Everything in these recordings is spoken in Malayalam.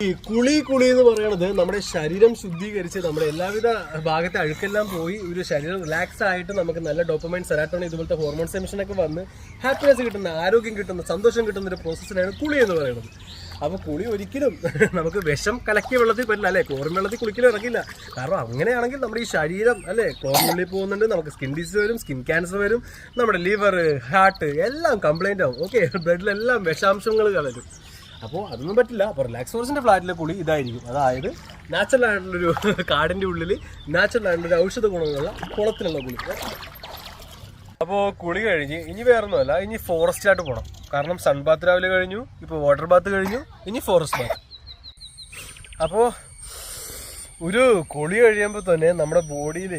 ഈ കുളി എന്ന് പറയുന്നത് നമ്മുടെ ശരീരം ശുദ്ധീകരിച്ച് നമ്മുടെ എല്ലാവിധ ഭാഗത്തെ അഴുക്കെല്ലാം പോയി ഒരു ശരീരം റിലാക്സ് ആയിട്ട് നമുക്ക് നല്ല ഡോപ്പമൈൻ സെറാറ്റോണിൻ ഇതുപോലത്തെ ഹോർമോൺസ് എമിഷനൊക്കെ വന്ന് ഹാപ്പിനെസ് കിട്ടുന്ന ആരോഗ്യം കിട്ടുന്ന സന്തോഷം കിട്ടുന്ന ഒരു പ്രോസസ്സിനാണ് കുളി എന്ന് പറയുന്നത്. അപ്പോൾ കുളി ഒരിക്കലും നമുക്ക് വിഷം കലക്കിയ വെള്ളത്തിൽ പറ്റില്ല അല്ലേ, ക്ലോറിൻ വെള്ളത്തിൽ കുളിക്കലും ഇറങ്ങില്ല. കാരണം അങ്ങനെയാണെങ്കിൽ നമ്മുടെ ഈ ശരീരം അല്ലേ ക്ലോറിനുള്ളിൽ പോകുന്നുണ്ട്, നമുക്ക് സ്കിൻ ഡിസീസ് വരും, സ്കിൻ ക്യാൻസർ വരും, നമ്മുടെ ലിവർ ഹാർട്ട് എല്ലാം കംപ്ലൈൻ്റ് ആവും. ഓക്കെ, ബ്ലഡിലെല്ലാം വിഷാംശങ്ങൾ കലരും. അപ്പോൾ അതൊന്നും പറ്റില്ല. അപ്പോൾ റിലാക്സ് ഫോറസ്റ്റിൻ്റെ ഫ്ലാറ്റിലെ കുളി ഇതായിരിക്കും. അതായത് നാച്ചുറൽ ആയിട്ടുള്ളൊരു കാടിൻ്റെ ഉള്ളിൽ നാച്ചുറൽ ആയിട്ടുള്ളൊരു ഔഷധ ഗുണങ്ങളുള്ള കുളത്തിലുള്ള കുളി. അപ്പോൾ കുളി കഴിഞ്ഞ് ഇനി വേറൊന്നുമല്ല, ഇനി ഫോറസ്റ്റിലായിട്ട് പോകണം. കാരണം സൺ ബാത്ത് രാവിലെ കഴിഞ്ഞു, ഇപ്പോൾ വാട്ടർ ബാത്ത് കഴിഞ്ഞു, ഇനി ഫോറസ്റ്റ് ബാത്ത്. അപ്പോൾ ഒരു കുളി കഴിയുമ്പോൾ തന്നെ നമ്മുടെ ബോഡിയിൽ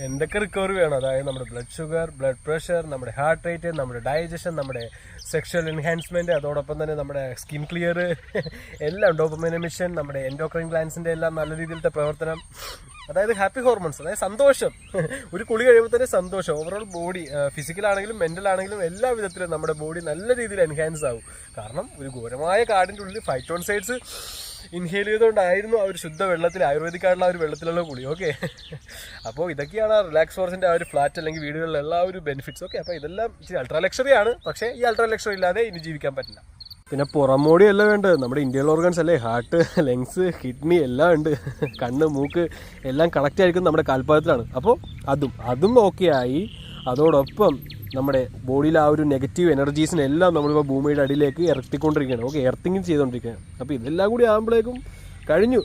എന്തൊക്കെ റിക്കവറി വേണം, അതായത് നമ്മുടെ ബ്ലഡ് ഷുഗർ, ബ്ലഡ് പ്രഷർ, നമ്മുടെ ഹാർട്ട് റേറ്റ്, നമ്മുടെ ഡൈജഷൻ, നമ്മുടെ സെക്ഷൽ എൻഹാൻസ്മെൻറ്റ്, അതോടൊപ്പം തന്നെ നമ്മുടെ സ്കിൻ ക്ലിയർ എല്ലാം, ഡോപ്പമൈൻ എമിഷൻ, നമ്മുടെ എൻഡോക്രൈൻ ഗ്ലാൻസിൻ്റെ എല്ലാം നല്ല രീതിയിലത്തെ പ്രവർത്തനം, അതായത് ഹാപ്പി ഹോർമോൺസ്, അതായത് സന്തോഷം. ഒരു കുളി കഴിയുമ്പോൾ തന്നെ സന്തോഷം. ഓവറോൾ ബോഡി ഫിസിക്കലാണെങ്കിലും മെൻ്റലാണെങ്കിലും എല്ലാ വിധത്തിലും നമ്മുടെ ബോഡി നല്ല രീതിയിൽ എൻഹാൻസ് ആവും. കാരണം ഒരു ഘോരമായ കാടിൻ്റെ ഉള്ളിൽ ഫൈറ്റോൺസൈഡ്സ് ഇൻഹേൽ ചെയ്തുകൊണ്ടായിരുന്നു ആ ഒരു ശുദ്ധ വെള്ളത്തിൽ, ആയുർവേദിക് ആയിട്ടുള്ള ആ ഒരു വെള്ളത്തിലുള്ള കുളി. ഓക്കെ, അപ്പോൾ ഇതൊക്കെയാണ് റിലാക്സ് ഫോറസ്റ്റിൻ്റെ ആ ഒരു ഫ്ലാറ്റ് അല്ലെങ്കിൽ വീടുകളിലുള്ള ആ ഒരു ബെനിഫിറ്റ്സ്. ഓക്കെ, അപ്പോൾ ഇതെല്ലാം ഇച്ചിരി അൾട്രാ ലക്ഷറി ആണ്. പക്ഷേ ഈ അൾട്രാ ലക്ഷറി ഇല്ലാതെ ഇനി ജീവിക്കാൻ പറ്റില്ല. പിന്നെ പുറമോടി അല്ല വേണ്ടത്, നമ്മുടെ ഇന്റേണൽ ഓർഗൻസ് അല്ലേ, ഹാർട്ട്, ലങ്സ്, കിഡ്നി എല്ലാം ഉണ്ട്. കണ്ണ്, മൂക്ക് എല്ലാം കണക്റ്റ് ആയിരിക്കും നമ്മുടെ കാൽപാദത്തിലാണ്. അപ്പോൾ അതും ഓക്കെ ആയി. അതോടൊപ്പം നമ്മുടെ ബോഡിയിൽ ആ ഒരു നെഗറ്റീവ് എനർജീസിനെല്ലാം നമ്മളിപ്പോൾ ഭൂമിയുടെ അടിയിലേക്ക് ഇറക്കിക്കൊണ്ടിരിക്കുകയാണ്. ഓക്കെ, എർത്തിങ് ചെയ്തുകൊണ്ടിരിക്കുകയാണ്. അപ്പോൾ ഇതെല്ലാം കൂടി ആകുമ്പോഴേക്കും കഴിഞ്ഞു,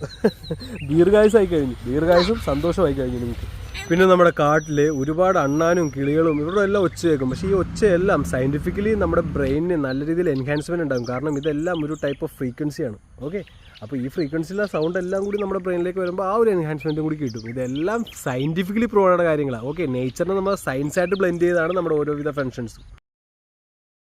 ദീർഘായുസായി കഴിഞ്ഞു, ദീർഘായുസും സന്തോഷമായി കഴിഞ്ഞു നിങ്ങൾക്ക്. പിന്നെ നമ്മുടെ കാട്ടിൽ ഒരുപാട് അണ്ണാനും കിളികളും ഇവരുടെ എല്ലാം ഒച്ച കേൾക്കും. പക്ഷേ ഈ ഒച്ചയെല്ലാം സയൻറ്റിഫിക്കലി നമ്മുടെ ബ്രെയിനിന് നല്ല രീതിയിൽ എൻഹാൻസ്മെൻറ്റ് ഉണ്ടാകും. കാരണം ഇതെല്ലാം ഒരു ടൈപ്പ് ഓഫ് ഫ്രീക്വൻസിയാണ്. ഓക്കെ, അപ്പോൾ ഈ ഫ്രീക്വൻസിയിലെ സൗണ്ട് എല്ലാം കൂടി നമ്മുടെ ബ്രെയിനിലേക്ക് വരുമ്പോൾ ആ ഒരു എൻഹാൻസ്മെൻറ്റും കൂടി കിട്ടും. ഇതെല്ലാം സയൻറ്റിഫിക്കലി പ്രൂവ് ആയ കാര്യങ്ങളാണ്. ഓക്കെ, നേച്ചറിനെ നമ്മൾ സയൻസായിട്ട് ബ്ലെൻഡ് ചെയ്താണ് നമ്മുടെ ഓരോവിധ ഫങ്ഷൻസും.